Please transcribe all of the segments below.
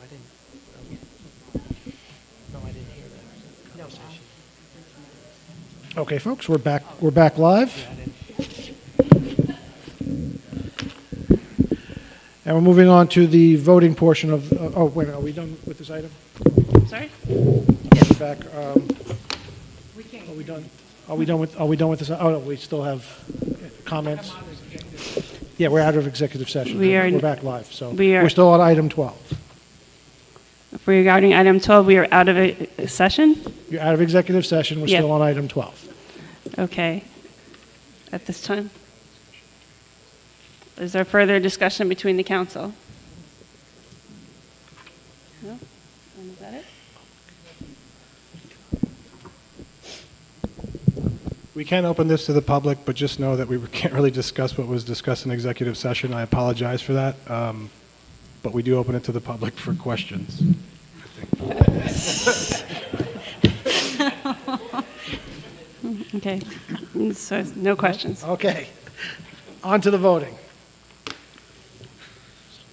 I didn't. No, I didn't hear that conversation. Okay, folks, we're back. We're back live, Yeah, I didn't. and we're moving on to the voting portion of. Oh, wait a minute. Are we done with this item? Sorry? We're back. Are we done? Are we done with? Are we done with this? Oh no, we still have comments. Yeah, we're out of executive session. We're back live, so we're still on item 12. Regarding item 12, we are out of a session? You're out of executive session. We're Yep. still on item 12. Okay. At this time? Is there further discussion between the council? No? And is that it? We can open this to the public, but just know that we can't really discuss what was discussed in executive session. I apologize for that. But we do open it to the public for questions. Okay. So, no questions. Okay. On to the voting.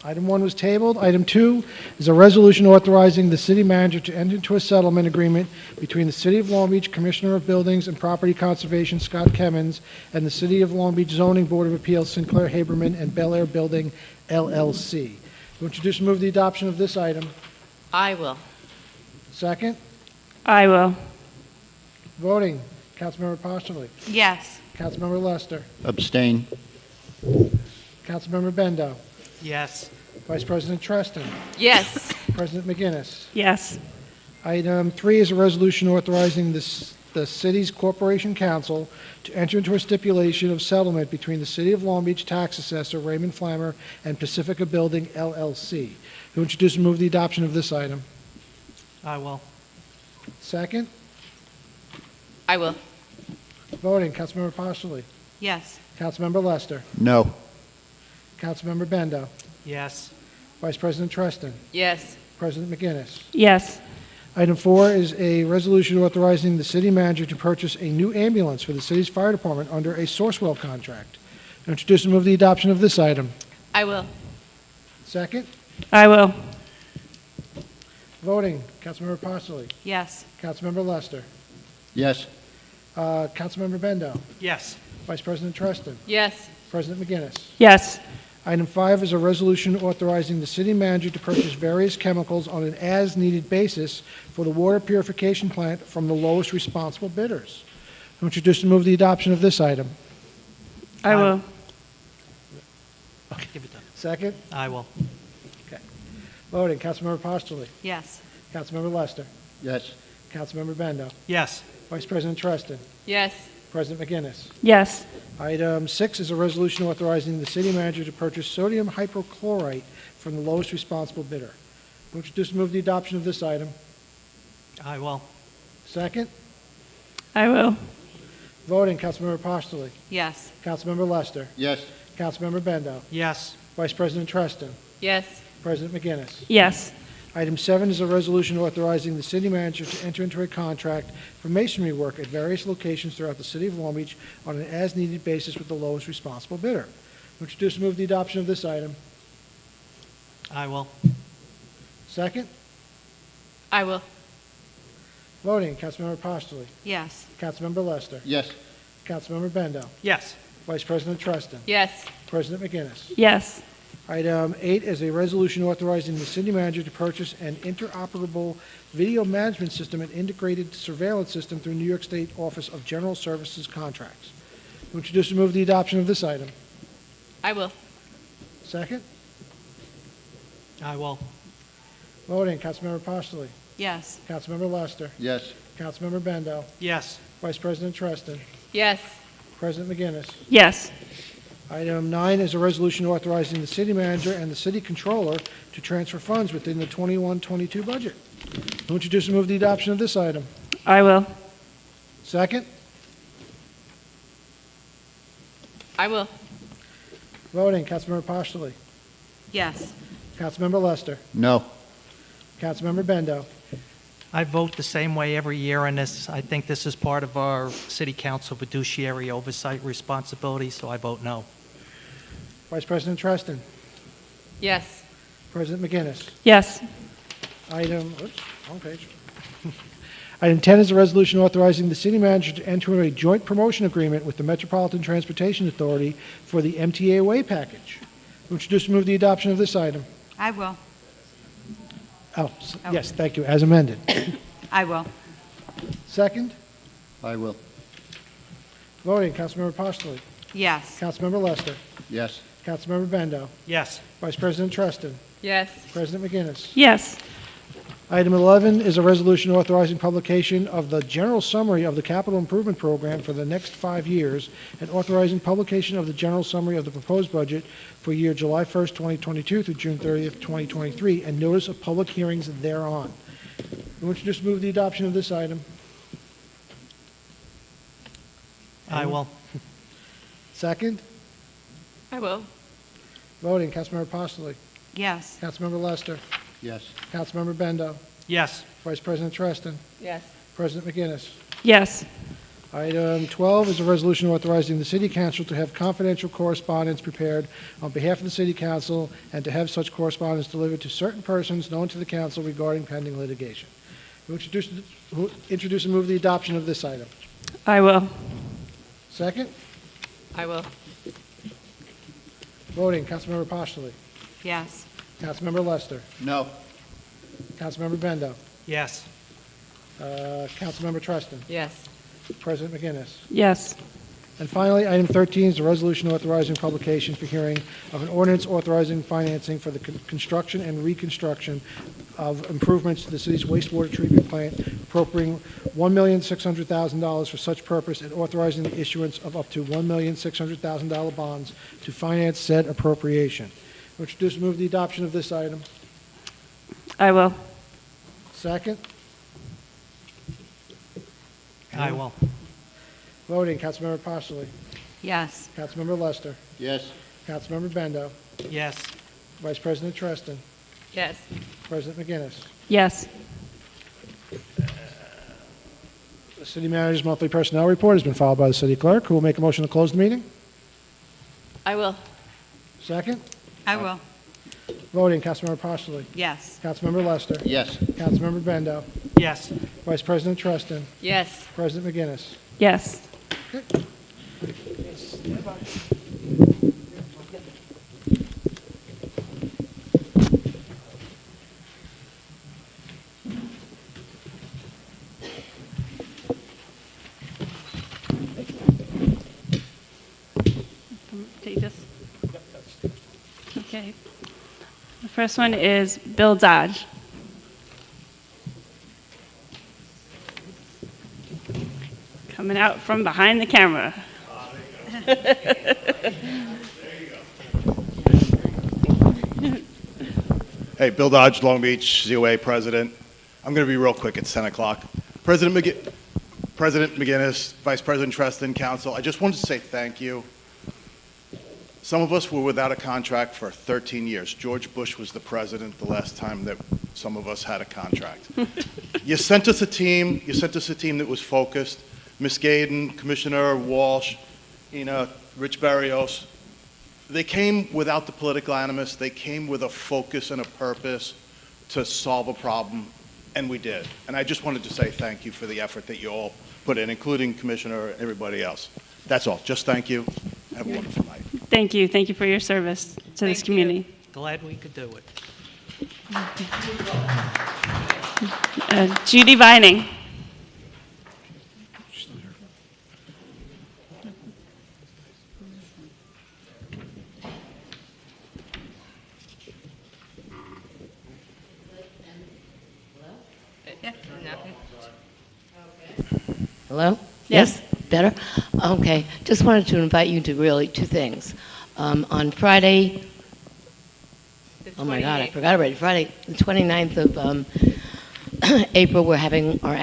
Item 1 was tabled. Item 2 is a resolution authorizing the city manager to enter into a settlement agreement between the City of Long Beach Commissioner of Buildings and Property Conservation Scott Kemmons and the City of Long Beach Zoning Board of Appeals Sinclair Haberman and Bel Air Building LLC. To introduce and move the adoption of this item. I will. Second. I will. Voting. Councilmember Postlewaite. Yes. Councilmember Lester. Abstain. Councilmember Bendo. Yes. Vice President Treston. Yes. President McGinnis. Yes. Item 3 is a resolution authorizing the city's corporation council to enter into a stipulation of settlement between the City of Long Beach tax assessor Raymond Flammer and Pacifica Building LLC. Who introduce and move the adoption of this item? I will. Second. I will. Voting. Councilmember Postlewaite. Yes. Councilmember Lester. No. Councilmember Bendo. Yes. Vice President Treston. Yes. President McGinnis. Yes. Item 4 is a resolution authorizing the city manager to purchase a new ambulance for the city's fire department under a Sourcewell contract. Introduce and move the adoption of this item. I will. Second. I will. Voting. Councilmember Postlewaite. Yes. Councilmember Lester. Yes. Councilmember Bendo. Yes. Vice President Treston. Yes. President McGinnis. Yes. Item 5 is a resolution authorizing the city manager to purchase various chemicals on an as-needed basis for the water purification plant from the lowest responsible bidders. Introduce and move the adoption of this item. I will. Give it to them. Second. I will. Okay. Voting. Councilmember Postlewaite. Yes. Councilmember Lester. Yes. Councilmember Bendo. Yes. Vice President Treston. Yes. President McGinnis. Yes. Item 6 is a resolution authorizing the city manager to purchase sodium hypochlorite from the lowest responsible bidder. Introduce and move the adoption of this item. I will. Second. I will. Voting. Councilmember Postlewaite. Yes. Councilmember Lester. Yes. Councilmember Bendo. Yes. Vice President Treston. Yes. President McGinnis. Yes. Item 7 is a resolution authorizing the city manager to enter into a contract for masonry work at various locations throughout the city of Long Beach on an as-needed basis with the lowest responsible bidder. Introduce and move the adoption of this item. I will. Second. I will. Voting. Councilmember Postlewaite. Yes. Councilmember Lester. Yes. Councilmember Bendo. Yes. Vice President Treston. Yes. President McGinnis. Yes. Item 8 is a resolution authorizing the city manager to purchase an interoperable video management system and integrated surveillance system through New York State Office of General Services contracts. Introduce and move the adoption of this item. I will. Second. I will. Voting. Councilmember Postlewaite. Yes. Councilmember Lester. Yes. Councilmember Bendo. Yes. Vice President Treston. Yes. President McGinnis. Yes. Item 9 is a resolution authorizing the city manager and the city controller to transfer funds within the 21-22 budget. Introduce and move the adoption of this item. I will. Second. I will. Voting. Councilmember Postlewaite. Yes. Councilmember Lester. No. Councilmember Bendo. I vote the same way every year on this. I think this is part of our city council fiduciary oversight responsibility, so I vote no. Vice President Treston. Yes. President McGinnis. Yes. Wrong page. Item 10 is a resolution authorizing the city manager to enter a joint promotion agreement with the Metropolitan Transportation Authority for the MTA Way package. Who introduce and move the adoption of this item? I will. Yes, thank you, as amended. I will. Second, I will. voting, Councilmember Postoli, Yes. Councilmember Lester, Yes. Councilmember Bendo, Yes. Vice President Treston, Yes. President McGinnis. Yes. Item 11 is a resolution authorizing publication of the general summary of the capital improvement program for the next 5 years and authorizing publication of the general summary of the proposed budget for year July 1st, 2022 through June 30th, 2023, and notice of public hearings thereon. Who would just move the adoption of this item? I will. Second, I will. voting, Councilmember Postoli, Yes. Councilmember Lester, Yes. Councilmember Bendo, Yes. Vice President Treston, Yes. President McGinnis. Yes. Item 12 is a resolution authorizing the city council to have confidential correspondence prepared on behalf of the city council and to have such correspondence delivered to certain persons known to the council regarding pending litigation. Who introduce and move the adoption of this item? I will. Second, I will. voting, Councilmember Postoli, Yes. Councilmember Lester, No. Councilmember Bendo, Yes. Councilmember Treston, Yes. President McGinnis. Yes. And finally, item 13 is a resolution authorizing publication for hearing of an ordinance authorizing financing for the construction and reconstruction of improvements to the city's wastewater treatment plant, appropriating $1,600,000 for such purpose and authorizing the issuance of up to $1,600,000 bonds to finance said appropriation. Introduce and move the adoption of this item. I will. Second, I will. voting, Councilmember Postoli, Yes. Councilmember Lester, Yes. Councilmember Bendo, Yes. Vice President Treston, Yes. President McGinnis. Yes. The city manager's monthly personnel report has been filed by the city clerk. Who will make a motion to close the meeting? I will. Second, I will. voting, Councilmember Postoli, Yes. Councilmember Lester, Yes. Councilmember Bendo, Yes. Vice President Treston, Yes. President McGinnis. Yes. Take this. Okay. The first one is Bill Dodge. Coming out from behind the camera. Hey, Bill Dodge, Long Beach, ZOA President. I'm going to be real quick. It's 10 o'clock. President McGinnis, Vice President Treston, Council, I just wanted to say thank you. Some of us were without a contract for 13 years. George Bush was the president the last time that some of us had a contract. You sent us a team. You sent us a team that was focused. Ms. Gaden, Commissioner Walsh, Rich Barrios. They came without the political animus. They came with a focus and a purpose to solve a problem, and we did. And I just wanted to say thank you for the effort that you all put in, including Commissioner and everybody else. That's all. Just thank you. Have a wonderful night. Thank you. Thank you for your service to this Thank you. community. Glad we could do it. Judy Vining. Hello? Yes. Better? Okay. Just wanted to invite you to really two things. On Friday, oh my God, I forgot already. Friday, the 29th of April, we're having our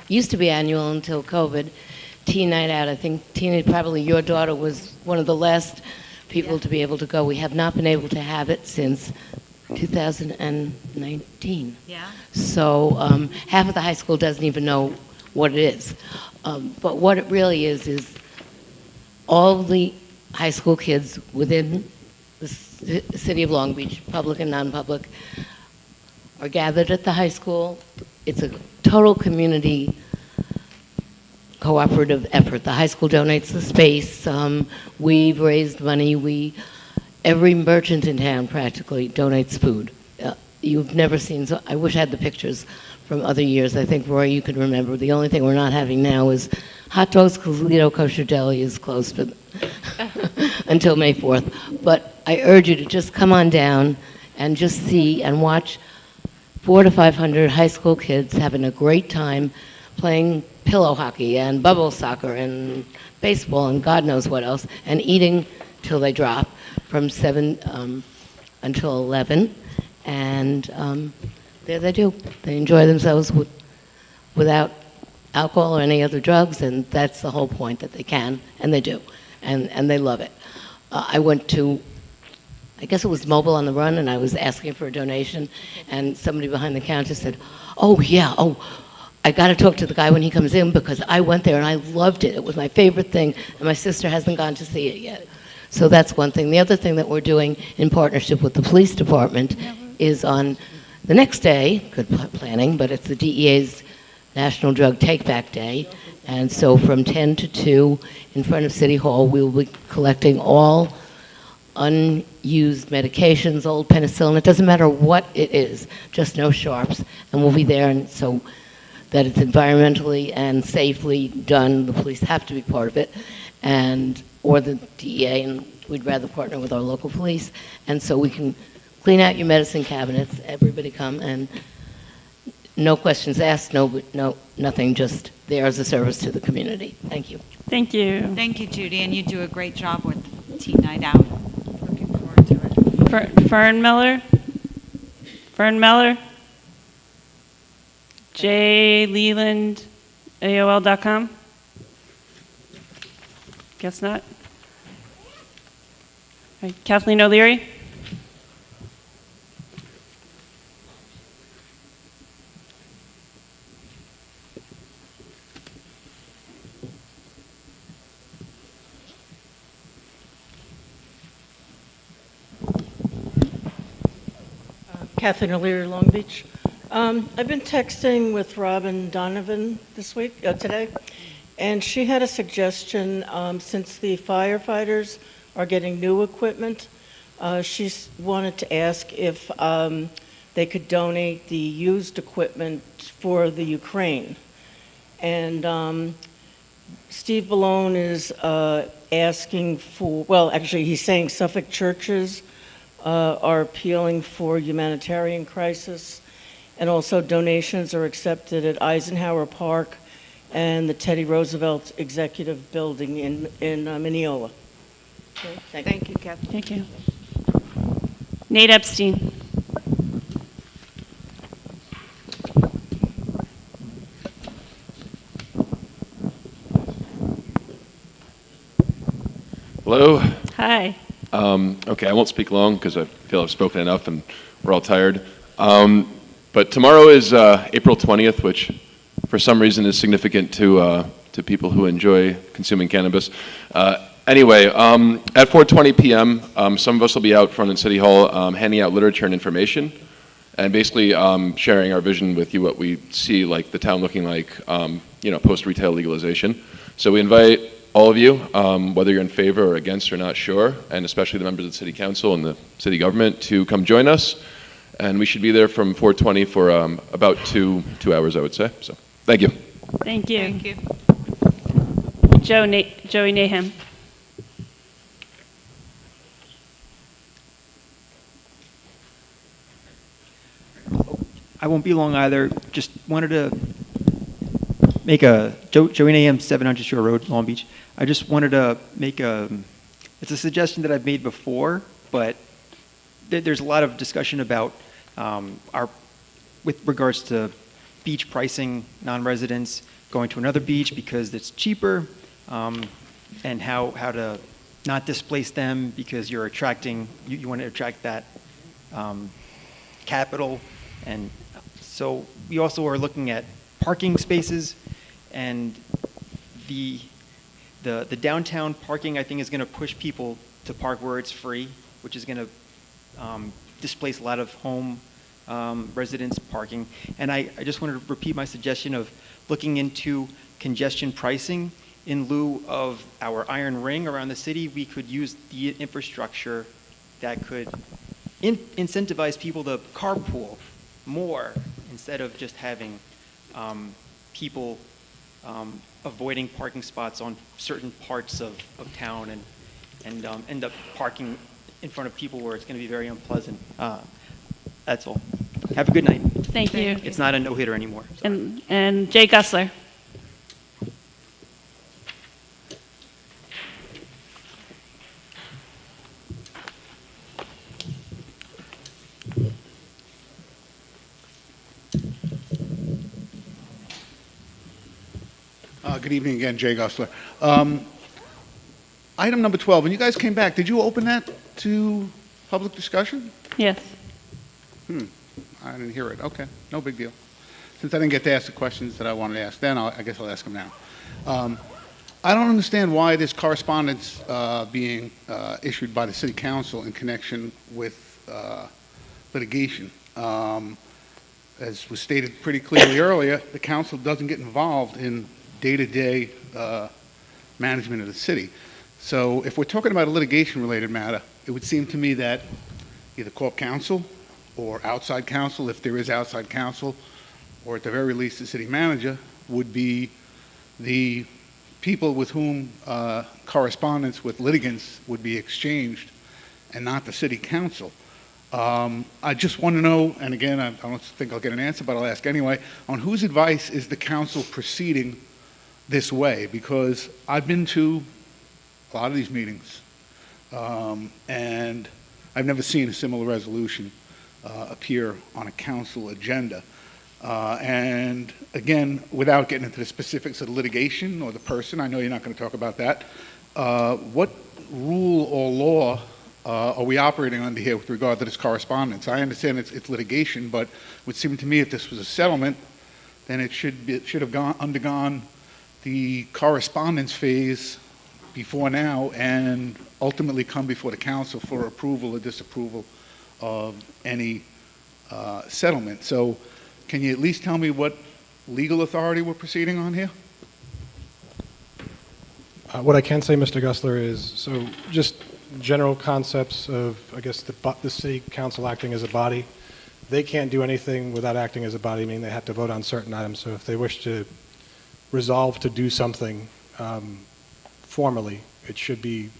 used to be annual until COVID, teen night out. I think, Tina, probably your daughter was one of the last people to be able to go. We have not been able to have it since 2019. Yeah. So half of the high school doesn't even know what it is. But what it really is all the high school kids within the city of Long Beach, public and non-public, are gathered at the high school. It's a total community cooperative effort. The high school donates the space. We've raised money. Every merchant in town practically donates food. You've never seen, so I wish I had the pictures from other years. I think, Roy, you could remember. The only thing we're not having now is hot dogs, because Lido Kosher Deli is closed for until May 4th. But I urge you to just come on down and just see and watch 400 to 500 high school kids having a great time playing pillow hockey and bubble soccer and baseball and God knows what else, and eating till they drop from 7 until 11. And there they do. They enjoy themselves without alcohol or any other drugs, and that's the whole point, that they can, and they do, and they love it. I went to, I guess it was Mobile on the Run, and I was asking for a donation, and somebody behind the counter said, oh, yeah, I got to talk to the guy when he comes in, because I went there and I loved it. It was my favorite thing, and my sister hasn't gone to see it yet. So that's one thing. The other thing that we're doing in partnership with the police department is on the next day, good planning, but it's the DEA's National Drug Take-Back Day. And so from 10 to 2 in front of City Hall, we'll be collecting all unused medications, old penicillin. It doesn't matter what it is, just no sharps. And we'll be there, and so that it's environmentally and safely done. The police have to be part of it, or the DEA, and we'd rather partner with our local police. And so we can clean out your medicine cabinets, everybody come, and no questions asked, nothing, just there as a service to the community. Thank you. Thank you. Thank you, Judy, and you do a great job with Teen Night Out. Looking forward to it. Fern Miller? Leland, AOL.com? Guess not. All right, Kathleen O'Leary? Kathleen O'Leary, Long Beach. I've been texting with Robin Donovan today, and she had a suggestion. Since the firefighters are getting new equipment, she wanted to ask if they could donate the used equipment for the Ukraine. And Steve Ballone is asking for, well, actually he's saying Suffolk churches are appealing for humanitarian crisis, and also donations are accepted at Eisenhower Park and the Teddy Roosevelt Executive Building in Mineola. Okay, thank you, Kathleen. Thank you. Nate Epstein. Hello. Hi. Okay, I won't speak long because I feel I've spoken enough and we're all tired. But tomorrow is April 20th, which for some reason is significant to people who enjoy consuming cannabis. Anyway, at 4:20 p.m., some of us will be out front in City Hall handing out literature and information, and basically sharing our vision with you, what we see like the town looking like, post-retail legalization. So we invite all of you, whether you're in favor or against or not sure, and especially the members of the City Council and the City Government, to come join us. And we should be there from 4:20 for about two hours, I would say. So, thank you. Thank you. Thank you. Joey Nahum. I won't be long either. Just wanted to make Joey Nahum, 700 Shore Road, Long Beach. I just wanted to make it's a suggestion that I've made before, but there's a lot of discussion about with regards to beach pricing, non-residents going to another beach because it's cheaper, and how to not displace them because you're attracting, you want to attract that capital. And so we also are looking at parking spaces, and the downtown parking, I think, is going to push people to park where it's free, which is going to displace a lot of home residents parking. And I just wanted to repeat my suggestion of looking into congestion pricing. In lieu of our iron ring around the city, we could use the infrastructure that could incentivize people to carpool more instead of just having people avoiding parking spots on certain parts of town and end up parking in front of people where it's going to be very unpleasant. That's all. Have a good night. Thank you. It's not a no-hitter anymore. And Jay Gussler. Good evening again, Jay Gussler. Item number 12, when you guys came back, did you open that to public discussion? Yes. I didn't hear it. Okay, no big deal. Since I didn't get to ask the questions that I wanted to ask then, I guess I'll ask them now. I don't understand why this correspondence being issued by the City Council in connection with litigation. As was stated pretty clearly earlier, the council doesn't get involved in day-to-day management of the city. So if we're talking about a litigation-related matter, it would seem to me that either call counsel or outside counsel, if there is outside counsel, or at the very least the city manager, would be the people with whom correspondence with litigants would be exchanged and not the city council. I just want to know, and again, I don't think I'll get an answer, but I'll ask anyway, on whose advice is the council proceeding this way? Because I've been to a lot of these meetings, and I've never seen a similar resolution appear on a council agenda. And again, without getting into the specifics of the litigation or the person, I know you're not going to talk about that, what rule or law are we operating under here with regard to this correspondence? I understand it's litigation, but it would seem to me if this was a settlement, then it should have undergone the correspondence phase before now and ultimately come before the council for approval or disapproval of any settlement. So can you at least tell me what legal authority we're proceeding on here? What I can say, Mr. Gussler, is so just general concepts of, I guess, the city council acting as a body. They can't do anything without acting as a body, meaning they have to vote on certain items. So if they wish to resolve to do something formally, it should be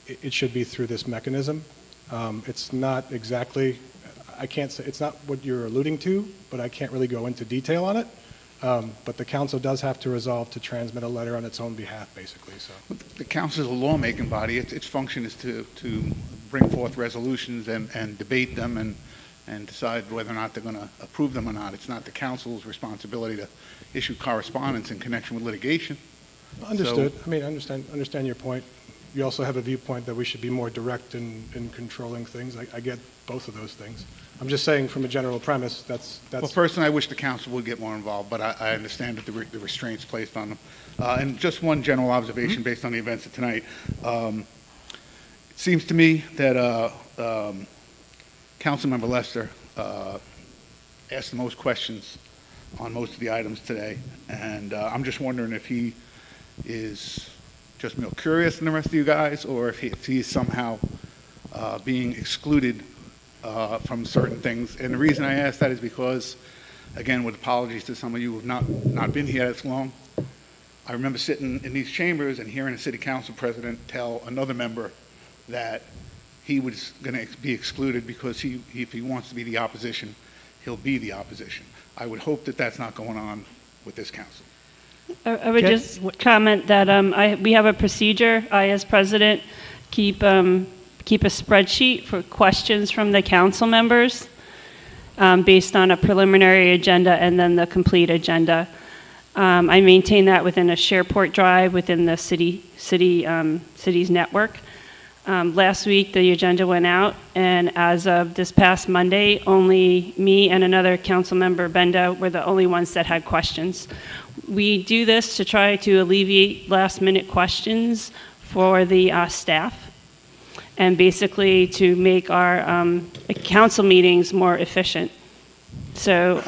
through this mechanism. It's not exactly, I can't say, it's not what you're alluding to, but I can't really go into detail on it. But the council does have to resolve to transmit a letter on its own behalf, basically. So the council is a lawmaking body. Its function is to bring forth resolutions and debate them and decide whether or not they're going to approve them or not. It's not the council's responsibility to issue correspondence in connection with litigation. Understood. So, I mean, I understand your point. You also have a viewpoint that we should be more direct in controlling things. I get both of those things. I'm just saying from a general premise, that's... Well, personally, I wish the council would get more involved, but I understand that the restraints placed on them. And just one general observation based on the events of tonight. It seems to me that Councilmember Lester asked the most questions on most of the items today, and I'm just wondering if he is just more curious than the rest of you guys, or if he is somehow being excluded from certain things. And the reason I ask that is because, again, with apologies to some of you who have not been here as long, I remember sitting in these chambers and hearing a city council president tell another member that he was going to be excluded because if he wants to be the opposition, he'll be the opposition. I would hope that that's not going on with this council. I would just comment that we have a procedure. I, as president, keep a spreadsheet for questions from the council members based on a preliminary agenda and then the complete agenda. I maintain that within a SharePoint drive within the city's network. Last week, the agenda went out, and as of this past Monday, only me and another council member, Benda, were the only ones that had questions. We do this to try to alleviate last-minute questions for the staff. and basically to make our council meetings more efficient. So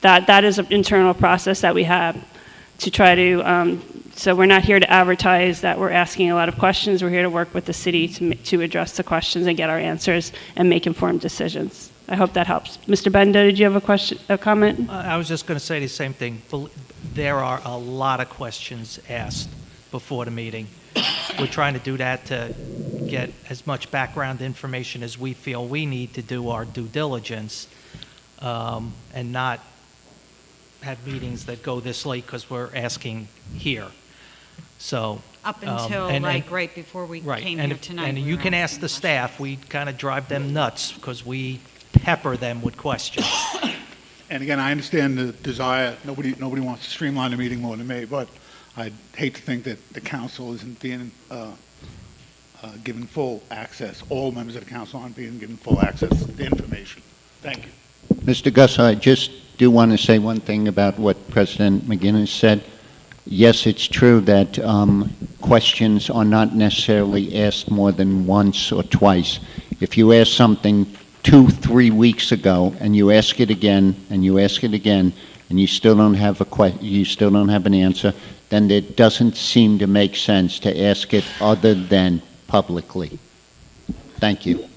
that is an internal process that we have to try to, so we're not here to advertise that we're asking a lot of questions. We're here to work with the city to address the questions and get our answers and make informed decisions. I hope that helps. Mr. Benda, did you have a comment? I was just going to say the same thing. There are a lot of questions asked before the meeting. We're trying to do that to get as much background information as we feel we need to do our due diligence, and not have meetings that go this late because we're asking here. So Up until right before we came here tonight. And we you were can ask asking the questions. staff. We kind of drive them nuts because we pepper them with questions. And again, I understand the desire, nobody wants to streamline the meeting more than me, but I'd hate to think that the council isn't being given full access, all members of the council aren't being given full access to the information. Thank you. Mr. Gus, I just do want to say one thing about what President McGinnis said. Yes, it's true that questions are not necessarily asked more than once or twice. If you ask something 2-3 weeks ago and you ask it again and you ask it again and you still don't have an answer, then it doesn't seem to make sense to ask it other than publicly. Thank you.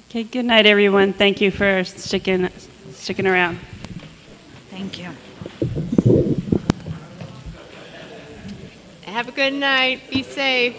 Okay, good night, everyone. Thank you for sticking around. Thank you. Have a good night. Be safe.